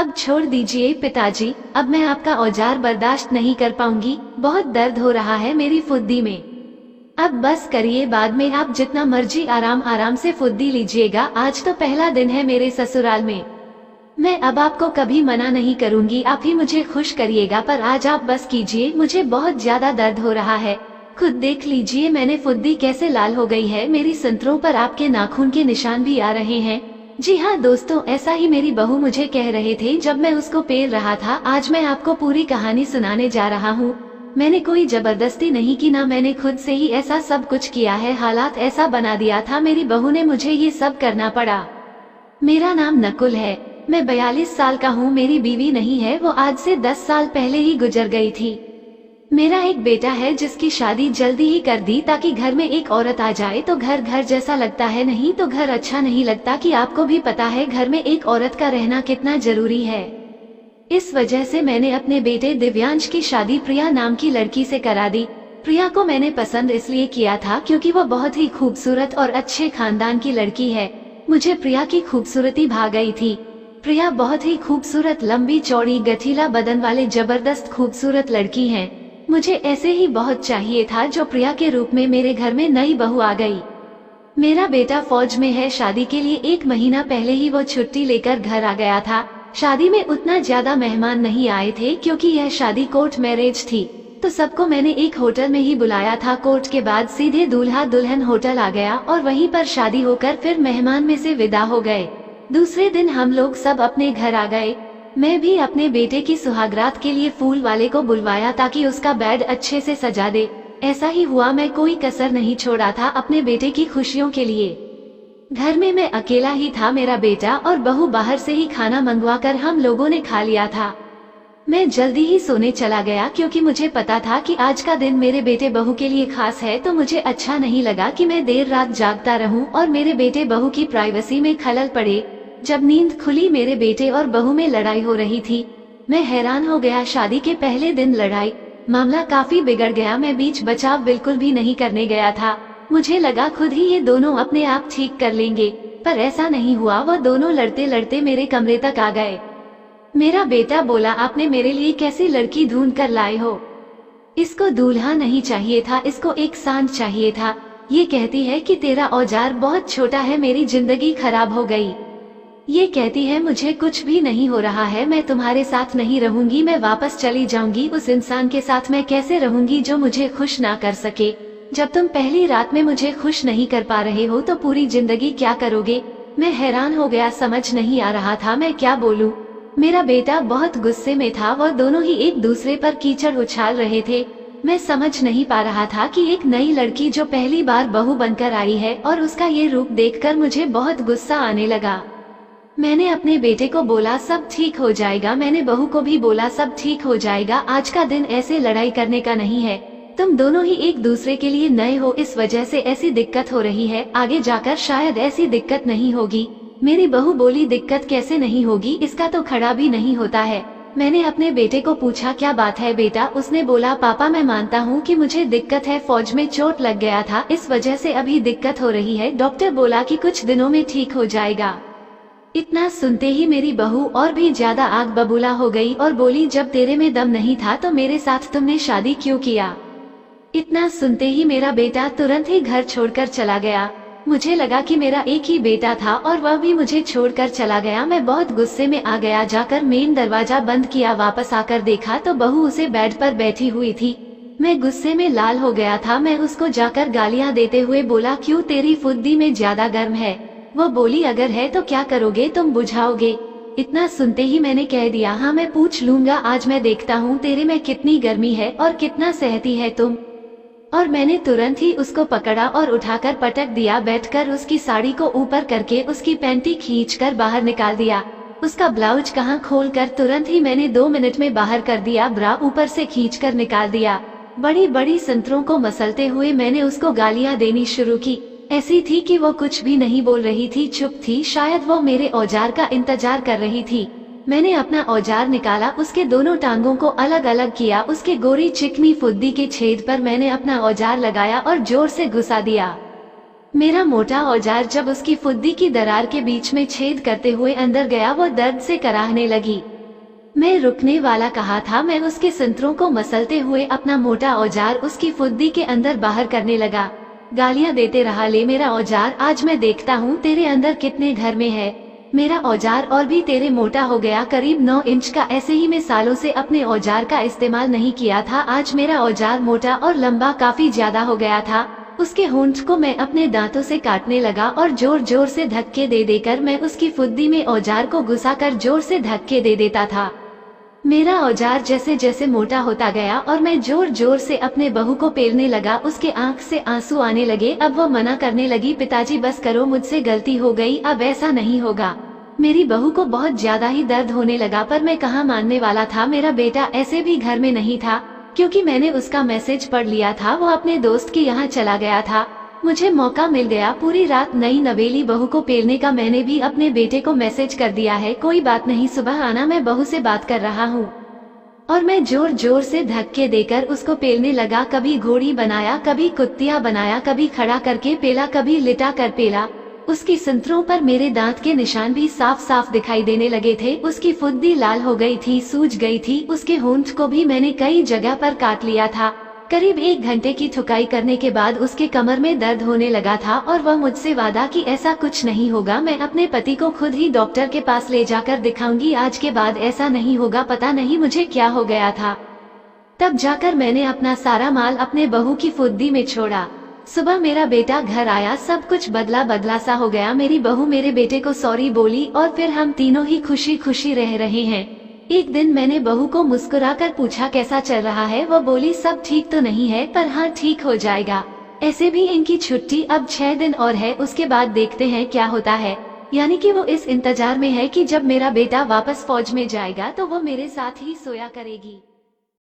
अब छोड़ दीजिए पिताजी, अब मैं आपका औजार बर्दाश्त नहीं कर पाऊंगी, बहुत दर्द हो रहा है मेरी फुद्दी में। अब बस करिए, बाद में आप जितना मर्जी आराम आराम से फुद्दी लीजिएगा, आज तो पहला दिन है मेरे ससुराल में। मैं अब आपको कभी मना नहीं करूंगी, आप ही मुझे खुश करिएगा, पर आज आप बस कीजिए, मुझे बहुत ज्यादा दर्द हो रहा है। खुद देख लीजिए मैंने फुद्दी कैसे लाल हो गई है, मेरी संतरों पर आपके नाखून के निशान भी आ रहे हैं। जी हाँ दोस्तों, ऐसा ही मेरी बहू मुझे कह रहे थे जब मैं उसको पेल रहा था। आज मैं आपको पूरी कहानी सुनाने जा रहा हूँ। मैंने कोई जबरदस्ती नहीं की, ना मैंने खुद से ही ऐसा सब कुछ किया है, हालात ऐसा बना दिया था, मेरी बहू ने मुझे ये सब करना पड़ा। मेरा नाम नकुल है, मैं 42 साल का हूँ, मेरी बीवी नहीं है, वो आज से 10 साल पहले ही गुजर गई थी। मेरा एक बेटा है जिसकी शादी जल्दी ही कर दी ताकि घर में एक औरत आ जाए तो घर घर जैसा लगता है, नहीं तो घर अच्छा नहीं लगता, कि आपको भी पता है घर में एक औरत का रहना कितना जरूरी है। इस वजह से मैंने अपने बेटे दिव्यांश की शादी प्रिया नाम की लड़की से करा दी। प्रिया को मैंने पसंद इसलिए किया था क्योंकि वो बहुत ही खूबसूरत और अच्छे खानदान की लड़की है। मुझे प्रिया की खूबसूरती भा गई थी। प्रिया बहुत ही खूबसूरत, लंबी चौड़ी, गठीला बदन वाले जबरदस्त खूबसूरत लड़की है। मुझे ऐसे ही बहुत चाहिए था जो प्रिया के रूप में मेरे घर में नई बहू आ गई। मेरा बेटा फौज में है, शादी के लिए 1 महीना पहले ही वो छुट्टी लेकर घर आ गया था। शादी में उतना ज्यादा मेहमान नहीं आए थे क्योंकि यह शादी कोर्ट मैरिज थी, तो सबको मैंने एक होटल में ही बुलाया था। कोर्ट के बाद सीधे दूल्हा दुल्हन होटल आ गया और वहीं पर शादी होकर फिर मेहमान में से विदा हो गए। दूसरे दिन हम लोग सब अपने घर आ गए। मैं भी अपने बेटे की सुहागरात के लिए फूल वाले को बुलवाया ताकि उसका बेड अच्छे से सजा दे। ऐसा ही हुआ, मैं कोई कसर नहीं छोड़ा था अपने बेटे की खुशियों के लिए। घर में मैं अकेला ही था, मेरा बेटा और बहू बाहर से ही खाना मंगवाकर हम लोगों ने खा लिया था। मैं जल्दी ही सोने चला गया क्योंकि मुझे पता था कि आज का दिन मेरे बेटे बहू के लिए खास है, तो मुझे अच्छा नहीं लगा कि मैं देर रात जागता रहूं और मेरे बेटे बहू की प्राइवेसी में खलल पड़े। जब नींद खुली मेरे बेटे और बहू में लड़ाई हो रही थी। मैं हैरान हो गया, शादी के पहले दिन लड़ाई, मामला काफी बिगड़ गया। मैं बीच बचाव बिल्कुल भी नहीं करने गया था। मुझे लगा खुद ही ये दोनों अपने आप ठीक कर लेंगे, पर ऐसा नहीं हुआ। वो दोनों लड़ते लड़ते मेरे कमरे तक आ गए। मेरा बेटा बोला, आपने मेरे लिए कैसी लड़की ढूंढ कर लाए हो? इसको दूल्हा नहीं चाहिए था, इसको एक सांड चाहिए था। ये कहती है कि तेरा औजार बहुत छोटा है, मेरी जिंदगी खराब हो गई। ये कहती है मुझे कुछ भी नहीं हो रहा है, मैं तुम्हारे साथ नहीं रहूंगी, मैं वापस चली जाऊंगी। उस इंसान के साथ मैं कैसे रहूंगी जो मुझे खुश ना कर सके? जब तुम पहली रात में मुझे खुश नहीं कर पा रहे हो तो पूरी जिंदगी क्या करोगे? मैं हैरान हो गया, समझ नहीं आ रहा था मैं क्या बोलूं। मेरा बेटा बहुत गुस्से में था, वह दोनों ही एक दूसरे पर कीचड़ उछाल रहे थे। मैं समझ नहीं पा रहा था कि एक नई लड़की जो पहली बार बहू बनकर आई है और उसका ये रूप देखकर मुझे बहुत गुस्सा आने लगा। मैंने अपने बेटे को बोला सब ठीक हो जाएगा, मैंने बहू को भी बोला सब ठीक हो जाएगा, आज का दिन ऐसे लड़ाई करने का नहीं है। तुम दोनों ही एक दूसरे के लिए नए हो, इस वजह से ऐसी दिक्कत हो रही है, आगे जाकर शायद ऐसी दिक्कत नहीं होगी। मेरी बहू बोली दिक्कत कैसे नहीं होगी, इसका तो खड़ा भी नहीं होता है। मैंने अपने बेटे को पूछा क्या बात है बेटा? उसने बोला पापा मैं मानता हूँ कि मुझे दिक्कत है, फौज में चोट लग गया था, इस वजह से अभी दिक्कत हो रही है, डॉक्टर बोला कि कुछ दिनों में ठीक हो जाएगा। इतना सुनते ही मेरी बहू और भी ज्यादा आग बबूला हो गई और बोली जब तेरे में दम नहीं था तो मेरे साथ तुमने शादी क्यों किया? इतना सुनते ही मेरा बेटा तुरंत ही घर छोड़कर चला गया। मुझे लगा कि मेरा एक ही बेटा था और वह भी मुझे छोड़कर चला गया। मैं बहुत गुस्से में आ गया, जाकर मेन दरवाजा बंद किया, वापस आकर देखा तो बहू उसे बेड पर बैठी हुई थी। मैं गुस्से में लाल हो गया था। मैं उसको जाकर गालियां देते हुए बोला क्यों, तेरी फुद्दी में ज्यादा गर्म है? वो बोली अगर है तो क्या करोगे, तुम बुझाओगे? इतना सुनते ही मैंने कह दिया हाँ मैं पूछ लूंगा, आज मैं देखता हूँ तेरे में कितनी गर्मी है और कितना सहती है तुम। और मैंने तुरंत ही उसको पकड़ा और उठाकर पटक दिया, बैठकर उसकी साड़ी को ऊपर करके उसकी पैंटी खींचकर बाहर निकाल दिया। उसका ब्लाउज कहाँ खोलकर तुरंत ही मैंने 2 मिनट में बाहर कर दिया, ब्रा ऊपर से खींचकर निकाल दिया। बड़ी बड़ी संतरों को मसलते हुए मैंने उसको गालियां देनी शुरू की। ऐसी थी कि वो कुछ भी नहीं बोल रही थी, चुप थी, शायद वो मेरे औजार का इंतजार कर रही थी। मैंने अपना औजार निकाला, उसके दोनों टांगों को अलग अलग किया, उसके गोरी चिकनी फुद्दी के छेद पर मैंने अपना औजार लगाया और जोर से घुसा दिया। मेरा मोटा औजार जब उसकी फुद्दी की दरार के बीच में छेद करते हुए अंदर गया, वो दर्द से कराहने लगी। मैं रुकने वाला कहा था, मैं उसके संतरों को मसलते हुए अपना मोटा औजार उसकी फुद्दी के अंदर बाहर करने लगा। गालियां देते रहा, ले मेरा औजार, आज मैं देखता हूँ तेरे अंदर कितने घर में है। मेरा औजार और भी तेरे मोटा हो गया, करीब 9 इंच का। ऐसे ही मैं सालों से अपने औजार का इस्तेमाल नहीं किया था। आज मेरा औजार मोटा और लंबा काफी ज्यादा हो गया था। उसके होंठ को मैं अपने दांतों से काटने लगा और जोर जोर से धक्के दे देकर मैं उसकी फुद्दी में औजार को घुसाकर जोर से धक्के दे देता था। मेरा औजार जैसे जैसे मोटा होता गया और मैं जोर जोर से अपने बहू को पेलने लगा, उसके आंख से आंसू आने लगे। अब वो मना करने लगी, पिताजी बस करो, मुझसे गलती हो गई, अब ऐसा नहीं होगा। मेरी बहू को बहुत ज्यादा ही दर्द होने लगा, पर मैं कहाँ मानने वाला था। मेरा बेटा ऐसे भी घर में नहीं था, क्योंकि मैंने उसका मैसेज पढ़ लिया था, वो अपने दोस्त के यहाँ चला गया था। मुझे मौका मिल गया पूरी रात नई नवेली बहू को पेलने का। मैंने भी अपने बेटे को मैसेज कर दिया है, कोई बात नहीं, सुबह आना, मैं बहू से बात कर रहा हूँ। और मैं जोर जोर से धक्के देकर उसको पेलने लगा। कभी घोड़ी बनाया, कभी कुत्तिया बनाया, कभी खड़ा करके पेला, कभी लिटा कर पेला। उसकी संतरों पर मेरे दांत के निशान भी साफ साफ दिखाई देने लगे थे। उसकी फुद्दी लाल हो गई थी, सूज गई थी। उसके होंठ को भी मैंने कई जगह पर काट लिया था। करीब 1 घंटे की थुकाई करने के बाद उसके कमर में दर्द होने लगा था और वह मुझसे वादा कि ऐसा कुछ नहीं होगा, मैं अपने पति को खुद ही डॉक्टर के पास ले जाकर दिखाऊंगी, आज के बाद ऐसा नहीं होगा। पता नहीं मुझे क्या हो गया था। तब जाकर मैंने अपना सारा माल अपने बहू की फुद्दी में छोड़ा। सुबह मेरा बेटा घर आया, सब कुछ बदला बदला सा हो गया। मेरी बहू मेरे बेटे को सॉरी बोली और फिर हम तीनों ही खुशी खुशी रह रहे हैं। एक दिन मैंने बहू को मुस्कुराकर पूछा, कैसा चल रहा है? वो बोली, सब ठीक तो नहीं है, पर हाँ ठीक हो जाएगा। ऐसे भी इनकी छुट्टी अब 6 दिन और है, उसके बाद देखते हैं क्या होता है। यानी कि वो इस इंतजार में है कि जब मेरा बेटा वापस फौज में जाएगा तो वो मेरे साथ ही सोया करेगी।